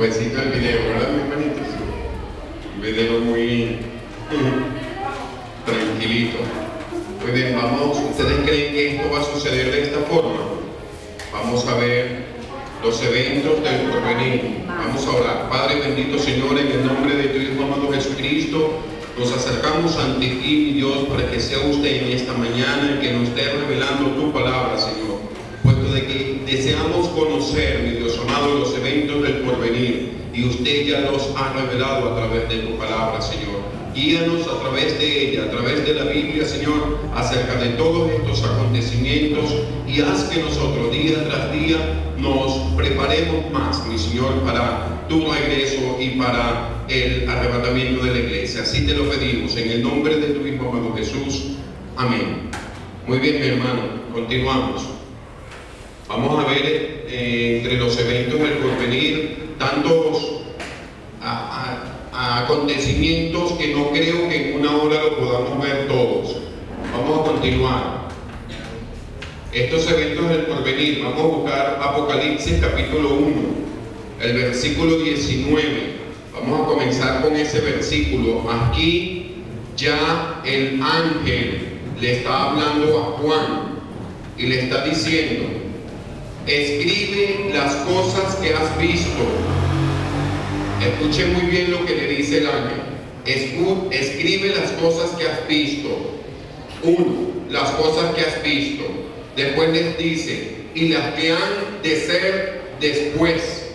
Suavecito el video, ¿verdad, mis hermanitos? Un video muy tranquilito. Muy bien, vamos. ¿Ustedes creen que esto va a suceder de esta forma? Vamos a ver los eventos del porvenir. Vamos a orar. Padre bendito Señor, en el nombre de tu Hijo amado Jesucristo, nos acercamos ante ti, mi Dios, para que sea usted en esta mañana el que nos esté revelando tu palabra, Señor. Puesto de que deseamos conocer, mi Dios amado, los eventos del porvenir, y usted ya los ha revelado a través de tu palabra, Señor. Guíanos a través de ella, a través de la Biblia, Señor, acerca de todos estos acontecimientos, y haz que nosotros día tras día nos preparemos más, mi Señor, para tu regreso y para el arrebatamiento de la iglesia. Así te lo pedimos en el nombre de tu Hijo amado Jesús. Amén. Muy bien, mi hermano, continuamos. Vamos a ver entre los eventos del porvenir tantos acontecimientos que no creo que en una hora lo podamos ver todos. Vamos a continuar. Estos eventos del porvenir, vamos a buscar Apocalipsis capítulo 1, el versículo 19. Vamos a comenzar con ese versículo. Aquí ya el ángel le está hablando a Juan y le está diciendo: escribe las cosas que has visto. Escuche muy bien lo que le dice el ángel. Escribe las cosas que has visto. Las cosas que has visto. Después les dice, y las que han de ser después.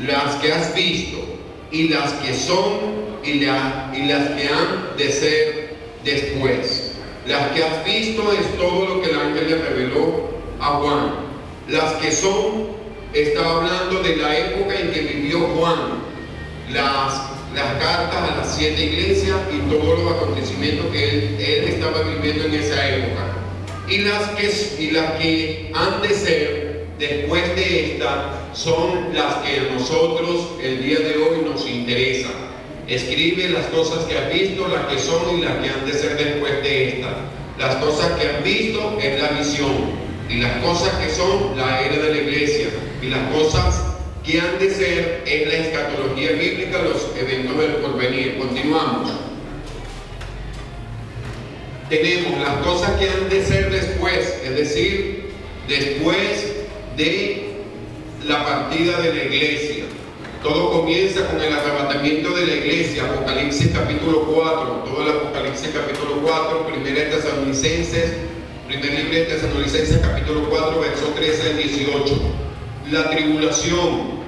Las que has visto, y las que son, y las que han de ser después. Las que has visto es todo lo que el ángel le reveló a Juan. Las que son, está hablando de la época en que vivió Juan, las cartas a las 7 iglesias y todos los acontecimientos que él estaba viviendo en esa época. Y las que han de ser después de esta son las que a nosotros el día de hoy nos interesan. Escribe las cosas que has visto, las que son y las que han de ser después de esta. Las cosas que has visto es la visión, y las cosas que son la era de la iglesia, y las cosas que han de ser es la escatología bíblica, los eventos del porvenir. Continuamos. Tenemos las cosas que han de ser después, es decir, después de la partida de la iglesia. Todo comienza con el arrebatamiento de la iglesia. Apocalipsis capítulo 4, todo el Apocalipsis capítulo 4, Primera de Tesalonicenses, primer libro de Tesalonicenses capítulo 4, versos 13 al 18. La tribulación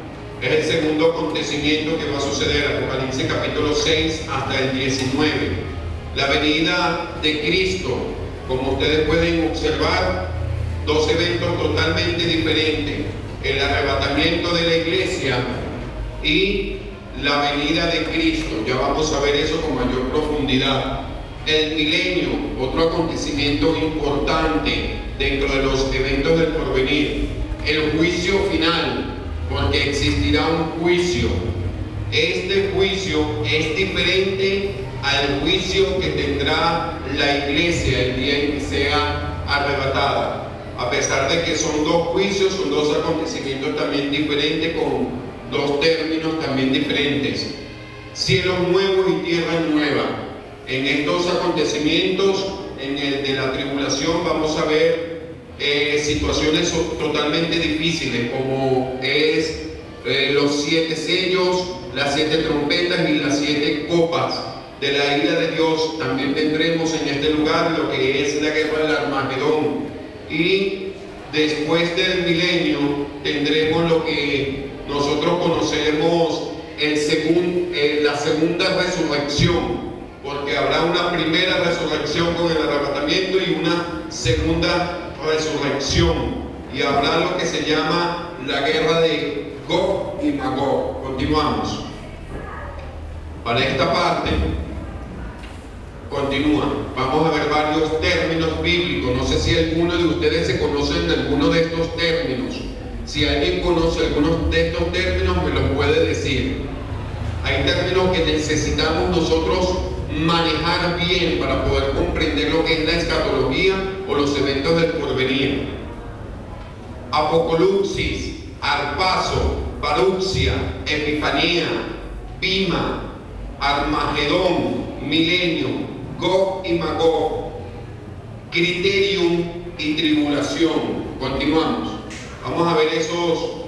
es el segundo acontecimiento que va a suceder. Apocalipsis capítulo 6 hasta el 19. La venida de Cristo, como ustedes pueden observar, dos eventos totalmente diferentes: el arrebatamiento de la iglesia y la venida de Cristo. Ya vamos a ver eso con mayor profundidad. El milenio, otro acontecimiento importante dentro de los eventos del porvenir. El juicio final, porque existirá un juicio. Este juicio es diferente al juicio que tendrá la iglesia el día en que sea arrebatada. A pesar de que son dos juicios, son dos acontecimientos también diferentes, con dos términos también diferentes. Cielos nuevos y tierra nueva. En estos acontecimientos, en el de la tribulación, vamos a ver situaciones totalmente difíciles, como es los 7 sellos, las 7 trompetas y las 7 copas de la ira de Dios. También tendremos en este lugar lo que es la guerra del Armagedón. Y después del milenio tendremos lo que nosotros conocemos la segunda resurrección, porque habrá una primera resurrección con el arrebatamiento y una segunda resurrección, y habrá lo que se llama la guerra de Gog y Magog. Continuamos. Para esta parte continúa. Vamos a ver varios términos bíblicos. No sé si alguno de ustedes se conocen de alguno de estos términos. Si alguien conoce algunos de estos términos, me los puede decir. Hay términos que necesitamos nosotros manejar bien para poder comprender lo que es la escatología o los eventos del porvenir. Apocalipsis, arpazo, paruxia, epifanía, bima, armagedón, milenio, Gog y Magog, criterium y tribulación. Continuamos. Vamos a ver esos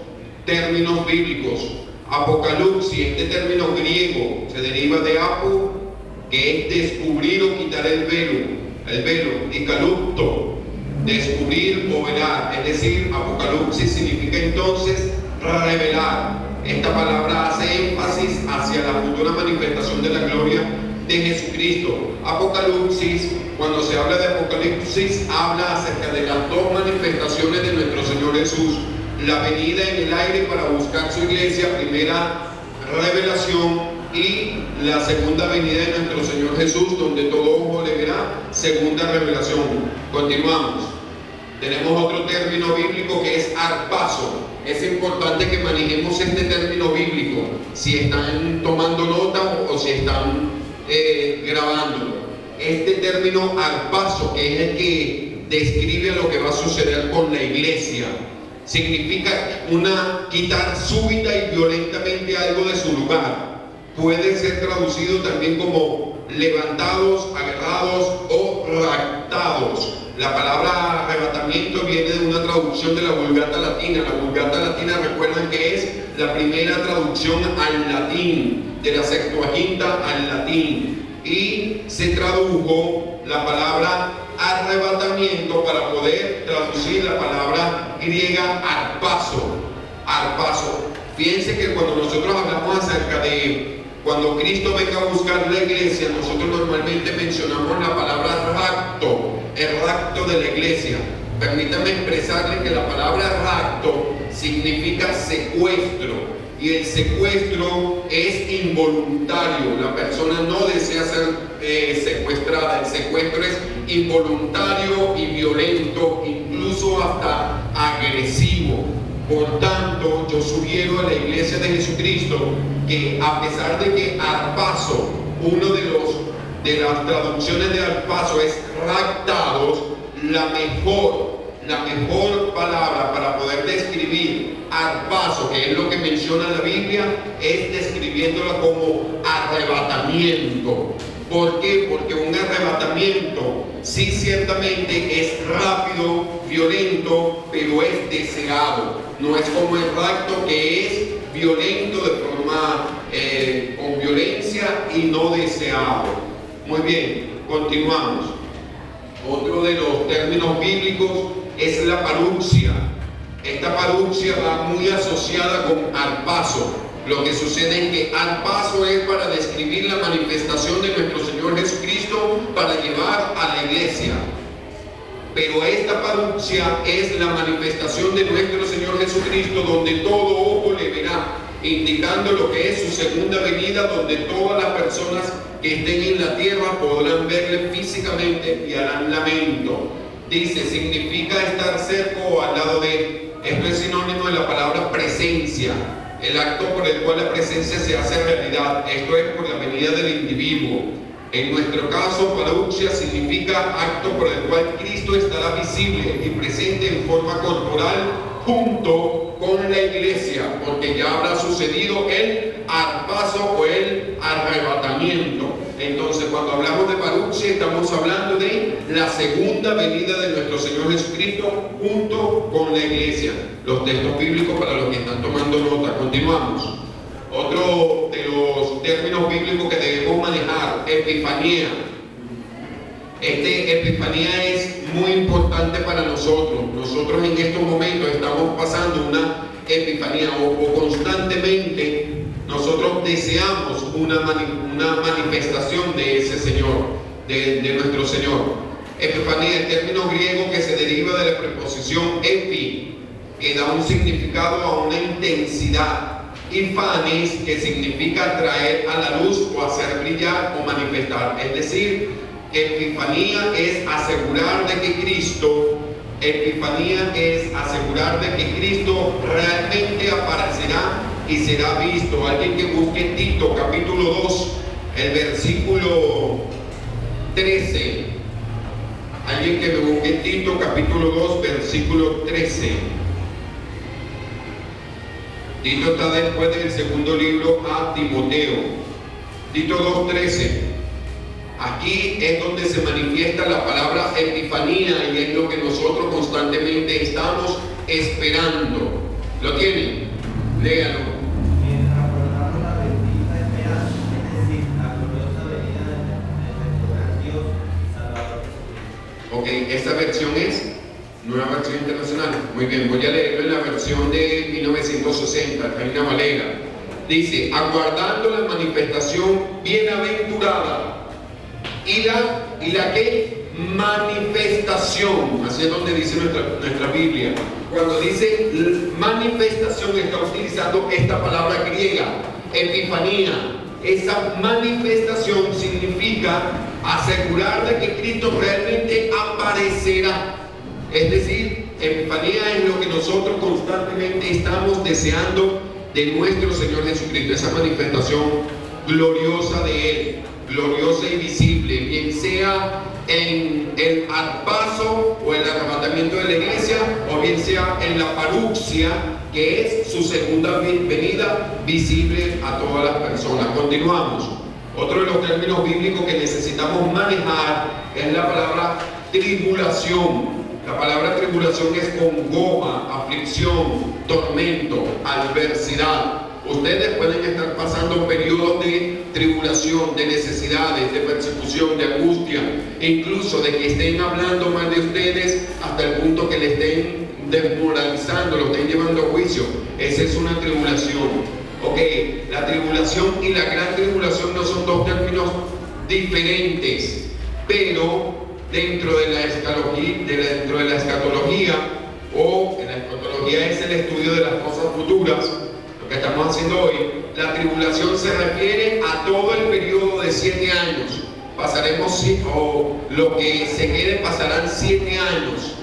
términos bíblicos. Apocalipsis, este término griego se deriva de apo, que es descubrir o quitar el velo, y calupto, descubrir o velar. Es decir, Apocalipsis significa entonces revelar. Esta palabra hace énfasis hacia la futura manifestación de la gloria de Jesucristo. Apocalipsis, cuando se habla de Apocalipsis, habla acerca de las dos manifestaciones de nuestro Señor Jesús: la venida en el aire para buscar su iglesia, primera revelación, y la segunda venida de nuestro Señor Jesús, donde todo ojo le verá, segunda revelación. Continuamos. Tenemos otro término bíblico que es arpazo. Es importante que manejemos este término bíblico, si están tomando nota o si están grabándolo. Este término arpazo, que es el que describe lo que va a suceder con la iglesia, significa quitar súbita y violentamente algo de su lugar. Puede ser traducido también como levantados, agarrados o raptados. La palabra arrebatamiento viene de una traducción de la Vulgata Latina. La Vulgata Latina, recuerdan que es la primera traducción al latín, de la Septuaginta al latín, y se tradujo la palabra arrebatamiento para poder traducir la palabra griega arpazo. Arpazo. Fíjense que cuando nosotros hablamos acerca de cuando Cristo venga a buscar la iglesia, nosotros normalmente mencionamos la palabra rapto, el rapto de la iglesia. Permítame expresarle que la palabra rapto significa secuestro, y el secuestro es involuntario. La persona no desea ser secuestrada. El secuestro es involuntario y violento, incluso hasta agresivo. Por tanto, yo sugiero a la iglesia de Jesucristo que, a pesar de que arpazo, uno de las traducciones de arpazo es raptados, la mejor palabra para poder describir arpazo, que es lo que menciona la Biblia, es describiéndola como arrebatamiento. ¿Por qué? Porque un arrebatamiento sí ciertamente es rápido, violento, pero es deseado. No es como el rapto, que es violento de forma con violencia y no deseado. Muy bien, continuamos. Otro de los términos bíblicos es la paruxia. Esta paruxia va muy asociada con arpazo. Lo que sucede es que arpazo es para describir la manifestación de nuestro Señor Jesucristo para llevar a la iglesia. Pero esta paruxia es la manifestación de nuestro Señor Jesucristo, donde todo ojo le verá, indicando lo que es su segunda venida, donde todas las personas que estén en la tierra podrán verle físicamente y harán lamento. Dice, significa estar cerca o al lado de. Esto es sinónimo de la palabra presencia, el acto por el cual la presencia se hace realidad. Esto es por la venida del individuo. En nuestro caso, paruxia significa acto por el cual Cristo estará visible y presente en forma corporal junto con la iglesia, porque ya habrá sucedido el arpazo o el arrebatamiento. Entonces, cuando hablamos de paruxia, estamos hablando de la segunda venida de nuestro Señor Jesucristo junto con la iglesia. Los textos bíblicos para los que están tomando nota. Continuamos. Otro de los términos bíblicos que debemos manejar, epifanía. Epifanía es muy importante para nosotros. Nosotros en estos momentos estamos pasando una epifanía o constantemente nosotros deseamos una manifestación de ese Señor, de nuestro Señor. Epifanía, el término griego que se deriva de la preposición epi, que da un significado a una intensidad. Y fanes, que significa traer a la luz o hacer brillar o manifestar. Es decir, epifanía es asegurar de que Cristo realmente aparecerá y será visto. Alguien que busque Tito capítulo 2, el versículo 13. Alguien que me busque Tito capítulo 2, versículo 13. Tito está después del segundo libro a Timoteo. Tito 2:13. Aquí es donde se manifiesta la palabra epifanía y es lo que nosotros constantemente estamos esperando. ¿Lo tienen? Léalo. Ok, esta versión es Nueva Versión Internacional. Muy bien, voy a leerlo en la versión de 1960, Reina Valera. Dice: aguardando la manifestación bienaventurada y la que manifestación, así es donde dice nuestra Biblia. Cuando dice manifestación está utilizando esta palabra griega, epifanía. Esa manifestación significa asegurar de que Cristo realmente aparecerá. Es decir, epifanía es lo que nosotros constantemente estamos deseando de nuestro Señor Jesucristo, esa manifestación gloriosa de Él, gloriosa y visible, bien sea en el paso o el arrebatamiento de la iglesia, o bien sea en la paruxia, que es su segunda venida visible a todas las personas. Continuamos. Otro de los términos bíblicos que necesitamos manejar es la palabra tribulación. La palabra tribulación es congoja, aflicción, tormento, adversidad. Ustedes pueden estar pasando periodos de tribulación, de necesidades, de persecución, de angustia, e incluso de que estén hablando mal de ustedes hasta el punto que le estén desmoralizando, lo estén llevando a juicio. Esa es una tribulación. Ok, la tribulación y la gran tribulación no son dos términos diferentes, pero dentro de la escatología, o en la escatología es el estudio de las cosas futuras, lo que estamos haciendo hoy, la tribulación se refiere a todo el periodo de 7 años. Pasaremos, o lo que se quede pasarán 7 años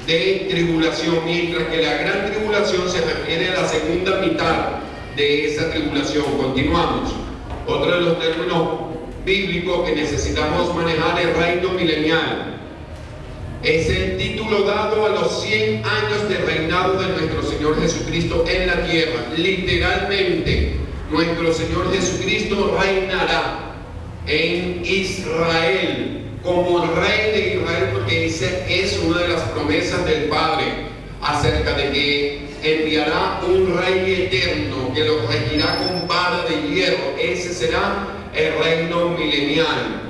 de tribulación, mientras que la gran tribulación se refiere a la segunda mitad de esa tribulación. Continuamos. Otro de los términos bíblicos que necesitamos manejar es reino milenial. Es el título dado a los 100 años de reinado de nuestro Señor Jesucristo en la tierra. Literalmente, nuestro Señor Jesucristo reinará en Israel como Rey de Israel, porque esa es una de las promesas del Padre acerca de que enviará un Rey eterno que lo regirá con vara de hierro. Ese será el reino milenial,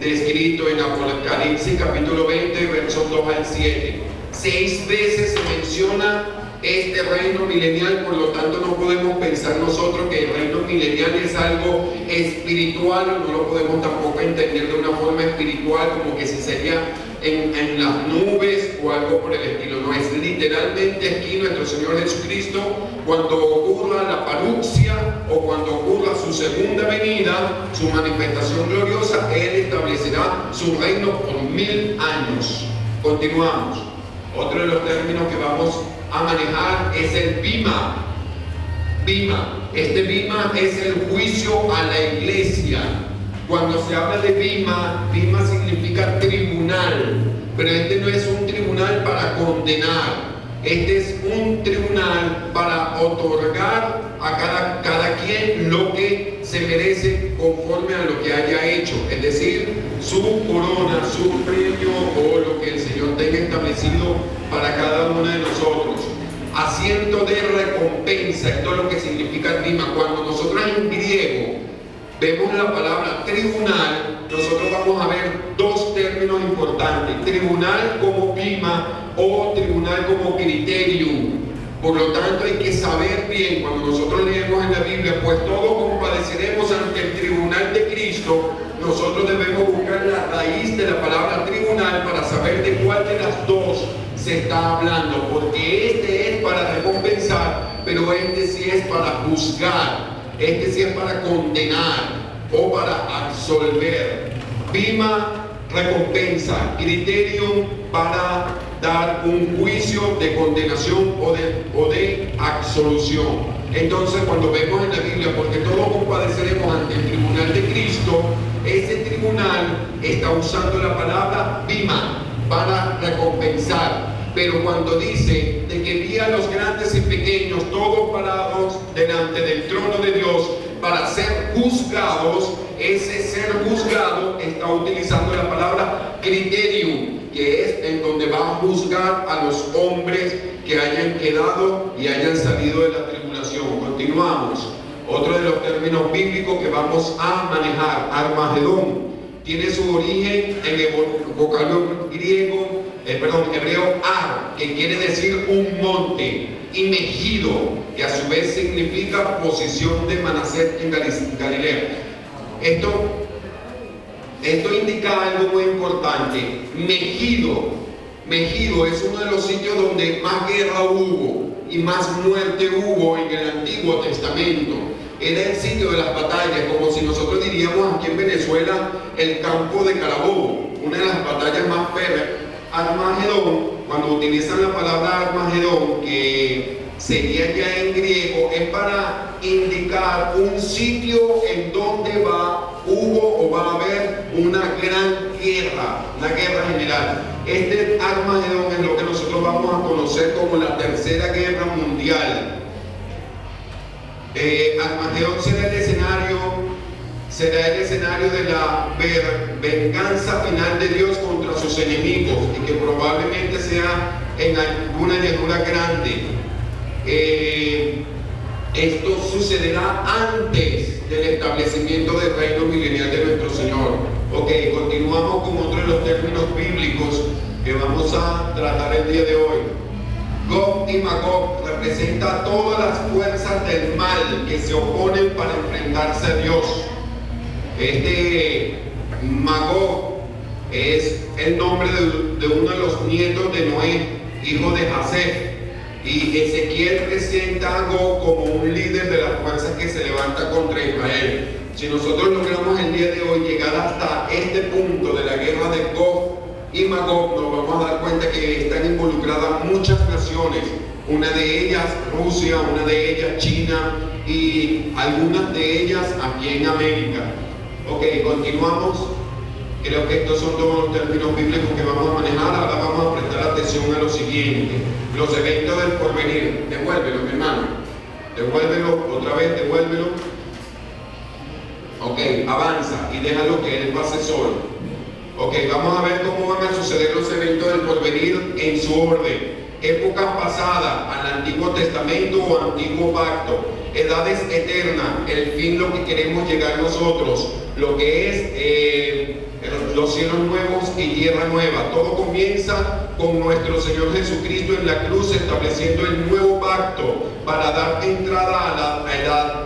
descrito en Apocalipsis capítulo 20, versos 2 al 7. 6 veces se menciona este reino milenial, por lo tanto no podemos pensar nosotros que el reino milenial es algo espiritual, no lo podemos tampoco entender de una forma espiritual, como que si sería en las nubes o algo por el estilo. No, es literalmente aquí nuestro Señor Jesucristo, cuando ocurra la paruxia o cuando ocurra su segunda venida, su manifestación gloriosa, Él establecerá su reino por 1000 años. Continuamos. Otro de los términos que vamos a manejar es el bima. Bima. Este bima es el juicio a la iglesia. Cuando se habla de bima, bima significa tribunal, pero este no es un tribunal para condenar. Este es un tribunal para otorgar a cada quien lo que se merece conforme a lo que haya hecho, es decir, su corona, su premio o lo que el Señor tenga establecido para cada uno de nosotros. Asiento de recompensa, esto es lo que significa el bima. Cuando nosotros en griego vemos la palabra tribunal, nosotros vamos a ver dos términos importantes: tribunal como bima o tribunal como criterium. Por lo tanto, hay que saber bien, cuando nosotros leemos en la Biblia, pues todos compadeceremos ante el tribunal de Cristo, nosotros debemos buscar la raíz de la palabra tribunal para saber de cuál de las dos se está hablando, porque este es para recompensar, pero este sí es para juzgar, este sí es para condenar o para absolver. Bima, recompensa; criterium, para dar un juicio de condenación o de absolución. Entonces, cuando vemos en la Biblia, porque todos compadeceremos ante el tribunal de Cristo, ese tribunal está usando la palabra bima, para recompensar. Pero cuando dice de que vi a los grandes y pequeños todos parados delante del trono de Dios para ser juzgados, ese ser juzgado está utilizando la palabra criterium, que es en donde va a juzgar a los hombres que hayan quedado y hayan salido de la tribulación. Continuamos. Otro de los términos bíblicos que vamos a manejar, Armagedón, tiene su origen en el vocablo griego, hebreo ar, que quiere decir un monte, y Megido, que a su vez significa posición de Manasés en Galilea. Esto indica algo muy importante. Megido es uno de los sitios donde más guerra hubo y más muerte hubo en el Antiguo Testamento. Era el sitio de las batallas, como si nosotros diríamos aquí en Venezuela el campo de Carabobo, una de las batallas más férreas. Armagedón, cuando utilizan la palabra Armagedón, que sería ya en griego, es para indicar un sitio en donde hubo o va a haber una gran guerra, una guerra general. Este Armagedón es lo que nosotros vamos a conocer como la Tercera Guerra Mundial. Armagedón será el escenario de la venganza final de Dios contra sus enemigos, y que probablemente sea en alguna llanura grande. Esto sucederá antes del establecimiento del reino milenial de nuestro Señor. Ok, continuamos con otro de los términos bíblicos que vamos a tratar el día de hoy. Gog y Magog representa todas las fuerzas del mal que se oponen para enfrentarse a Dios. Magog es el nombre de uno de los nietos de Noé, hijo de Jasef. Y Ezequiel presenta a Gog como un líder de las fuerzas que se levanta contra Israel. Si nosotros logramos el día de hoy llegar hasta este punto de la guerra de Gog y Magog, nos vamos a dar cuenta que están involucradas muchas naciones, una de ellas Rusia, una de ellas China y algunas de ellas aquí en América. Ok, continuamos. Creo que estos son todos los términos bíblicos que vamos a manejar. Ahora vamos a prestar atención a lo siguiente: los eventos del porvenir. Devuélvelo, mi hermano, devuélvelo, otra vez, devuélvelo. Ok, avanza y déjalo que él pase solo. Ok, vamos a ver cómo van a suceder los eventos del porvenir en su orden. Épocas pasadas, al Antiguo Testamento o Antiguo Pacto. Edades eternas, el fin lo que queremos llegar nosotros, lo que es los cielos nuevos y tierra nueva. Todo comienza con nuestro Señor Jesucristo en la cruz, estableciendo el nuevo pacto para dar entrada a la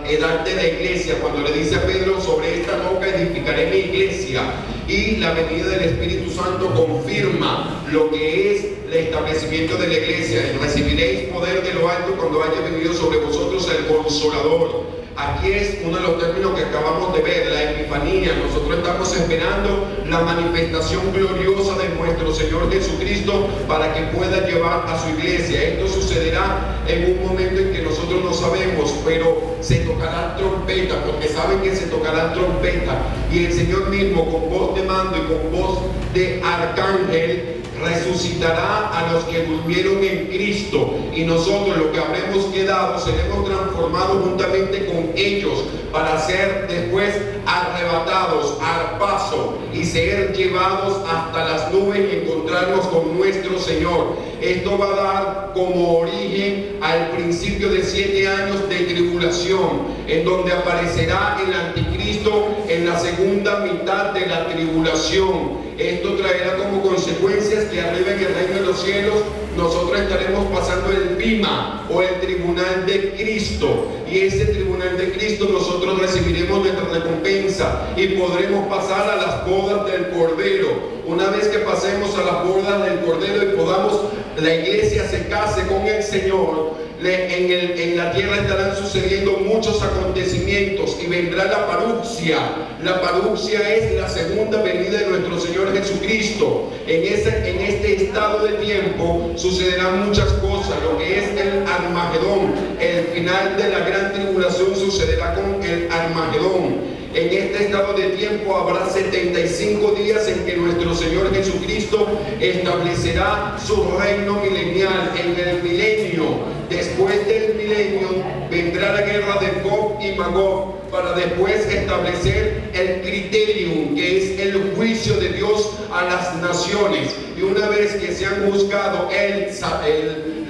edad de la iglesia, cuando le dice a Pedro: sobre esta roca edificaré mi iglesia. Y la venida del Espíritu Santo confirma lo que es el establecimiento de la iglesia. Recibiréis poder de lo alto cuando haya venido sobre vosotros el Consolador. Aquí es uno de los términos que acabamos de ver, la Epifanía. Nosotros estamos esperando la manifestación gloriosa de nuestro Señor Jesucristo para que pueda llevar a su iglesia. Esto sucederá en un momento en que nosotros no sabemos, pero se tocará trompeta, porque saben que se tocará trompeta, y el Señor mismo, con voz de mando y con voz de arcángel, resucitará a los que durmieron en Cristo, y nosotros, los que habremos quedado, seremos transformados juntamente con ellos para ser después arrebatados al paso y ser llevados hasta las nubes y encontrarnos con nuestro Señor. Esto va a dar como origen al principio de 7 años de tribulación, en donde aparecerá el anticristo en la segunda mitad de la tribulación. Esto traerá como consecuencias que arriba en el reino de los cielos nosotros estaremos pasando el bima o el tribunal de Cristo, y ese tribunal de Cristo nosotros recibiremos nuestra recompensa y podremos pasar a las bodas del Cordero. Una vez que pasemos a las bodas del Cordero y podamos, la iglesia se case con el Señor, en la tierra estarán sucediendo muchos acontecimientos y vendrá la parucsia. La parucsia es la segunda venida de nuestro Señor Jesucristo. En este estado de tiempo sucederán muchas cosas. Lo que es el Armagedón, el final de la gran tribulación, sucederá con el Armagedón. En este estado de tiempo habrá 75 días en que nuestro Señor Jesucristo establecerá su reino milenial. En el milenio, después del milenio, vendrá la guerra de Gog y Magog, para después establecer el criterium, que es el juicio de Dios a las naciones. Y una vez que se han juzgado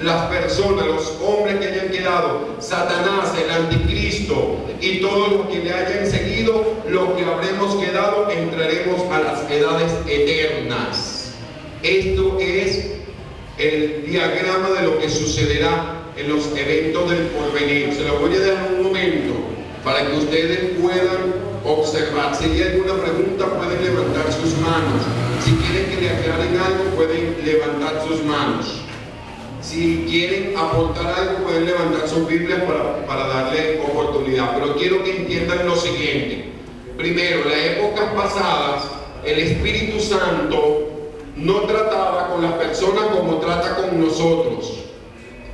las personas, los hombres que hayan quedado, Satanás, el anticristo y todos los que le hayan seguido, los que habremos quedado, entraremos a las edades eternas. Esto es el diagrama de lo que sucederá en los eventos del porvenir. Se lo voy a dar un momento para que ustedes puedan observar. Si hay alguna pregunta, pueden levantar sus manos. Si quieren que le aclaren algo, pueden levantar sus manos. Si quieren aportar algo, pueden levantar sus Biblias para darle oportunidad. Pero quiero que entiendan lo siguiente. Primero, en las épocas pasadas, el Espíritu Santo no trataba con las personas como trata con nosotros.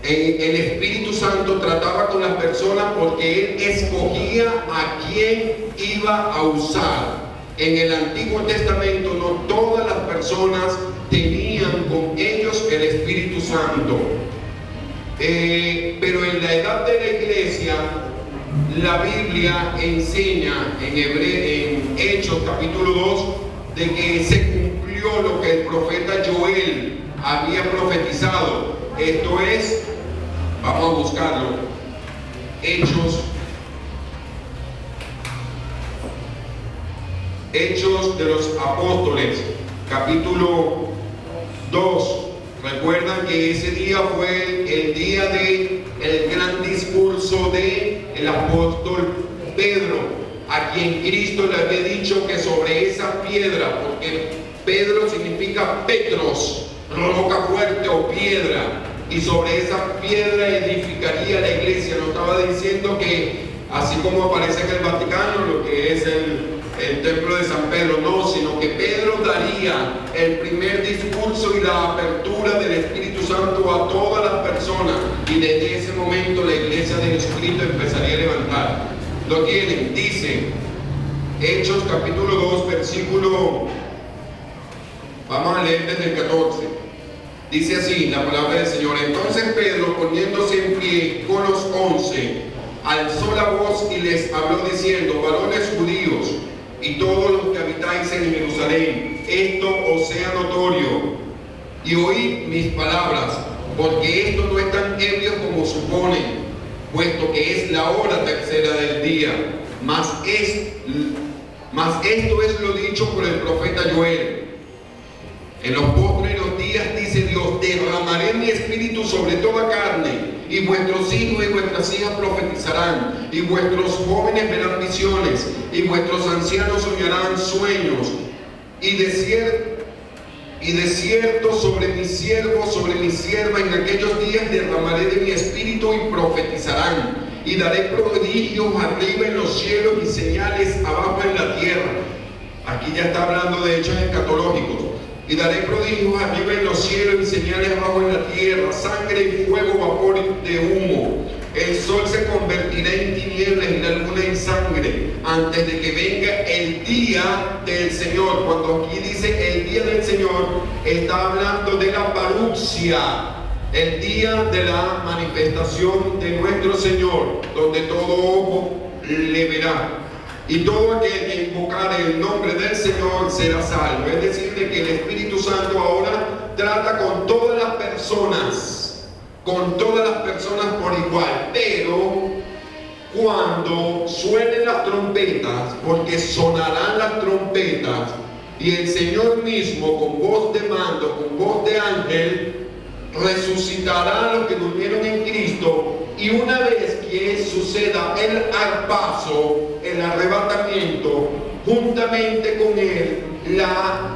El Espíritu Santo trataba con las personas porque Él escogía a quién iba a usar. En el Antiguo Testamento no todas las personas tenían con ellos el Espíritu Santo. Pero en la edad de la iglesia, la Biblia enseña en Hechos capítulo 2 de que se cumplió lo que el profeta Joel había profetizado. Esto es, vamos a buscarlo, Hechos de los Apóstoles, capítulo 2. Recuerdan que ese día fue el día del gran discurso del apóstol Pedro, a quien Cristo le había dicho que sobre esa piedra, porque Pedro significa Petros, roca fuerte o piedra, y sobre esa piedra edificaría la iglesia. No estaba diciendo que, así como aparece en el Vaticano, lo que es el templo de San Pedro, no, sino que Pedro daría el primer discurso y la apertura del Espíritu Santo a todas las personas, y desde ese momento la iglesia de Jesucristo empezaría a levantar. Lo tienen, dice Hechos capítulo 2 versículo, vamos a leer desde el 14. Dice así la palabra del Señor: entonces Pedro, poniéndose en pie con los 11, alzó la voz y les habló diciendo: varones judíos y todos los que habitáis en Jerusalén, esto os sea notorio, y oíd mis palabras, porque esto no es tan ebrio como suponen, puesto que es la hora tercera del día. Mas esto es lo dicho por el profeta Joel: en los postreros días, dice Dios, derramaré mi espíritu sobre toda carne, y vuestros hijos y vuestras hijas profetizarán, y vuestros jóvenes verán visiones, y vuestros ancianos soñarán sueños, y de cierto sobre mis siervos, sobre mis siervas, en aquellos días derramaré de mi espíritu y profetizarán, y daré prodigios arriba en los cielos y señales abajo en la tierra. Aquí ya está hablando de hechos escatológicos. Y daré prodigios arriba en los cielos y señales abajo en la tierra, sangre y fuego, vapor de humo. El sol se convertirá en tinieblas y la luna en sangre, antes de que venga el día del Señor. Cuando aquí dice el día del Señor, está hablando de la parusia, el día de la manifestación de nuestro Señor, donde todo ojo le verá. Y todo aquel que invocare el nombre del Señor será salvo. Es decir, de que el Espíritu Santo ahora trata con todas las personas por igual. Pero cuando suenen las trompetas, porque sonarán las trompetas, y el Señor mismo con voz de mando, con voz de ángel, resucitará a los que durmieron en Cristo. Y una vez que suceda el arpazo, el arrebatamiento, juntamente con él, la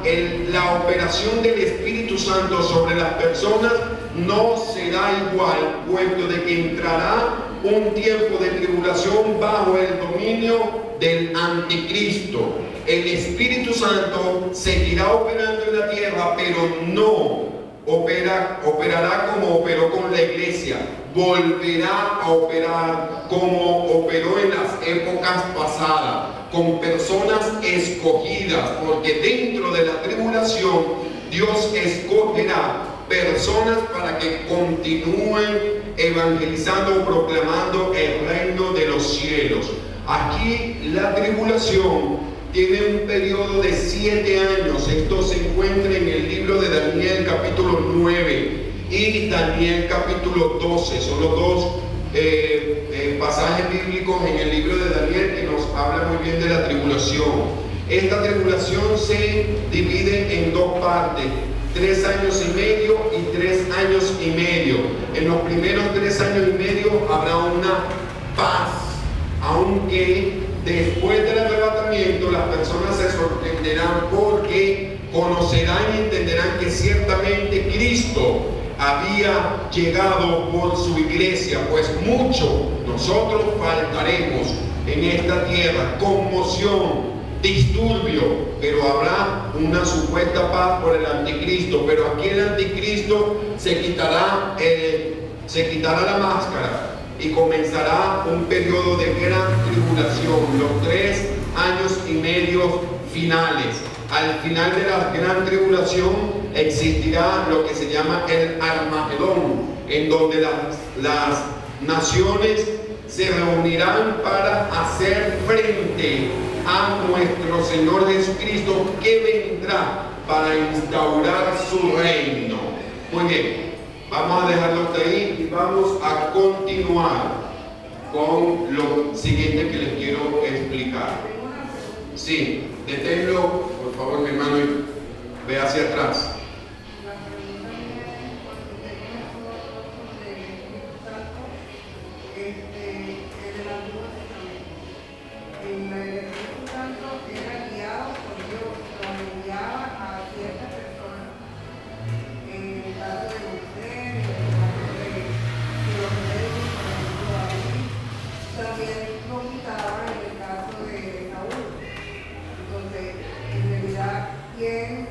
operación del Espíritu Santo sobre las personas no será igual, puesto de que entrará un tiempo de tribulación bajo el dominio del anticristo. El Espíritu Santo seguirá operando en la tierra, pero no operará como operó con la iglesia. Volverá a operar como operó en las épocas pasadas. con personas escogidas, porque dentro de la tribulación Dios escogerá personas para que continúen evangelizando o proclamando el reino de los cielos. Aquí la tribulación tiene un periodo de 7 años. Esto se encuentra en el libro de Daniel capítulo 9 y Daniel capítulo 12. Son los dos pasajes bíblicos en el libro de Daniel que nos habla muy bien de la tribulación. Esta tribulación se divide en dos partes: 3 años y medio y 3 años y medio. En los primeros 3 años y medio habrá una paz, aunque después del arrebatamiento las personas se sorprenderán porque conocerán y entenderán que ciertamente Cristo había llegado por su iglesia, pues mucho nosotros faltaremos en esta tierra, conmoción, disturbio, pero habrá una supuesta paz por el anticristo. Pero aquí el anticristo se quitará la máscara y comenzará un periodo de gran tribulación, los 3 años y medio finales. Al final de la gran tribulación existirá lo que se llama el Armagedón, en donde las naciones se reunirán para hacer frente a nuestro Señor Jesucristo, que vendrá para instaurar su reino. Muy bien, vamos a dejarlo hasta ahí y vamos a continuar con lo siguiente que les quiero explicar. Sí, deténlo, por favor, mi hermano, y ve hacia atrás. Quien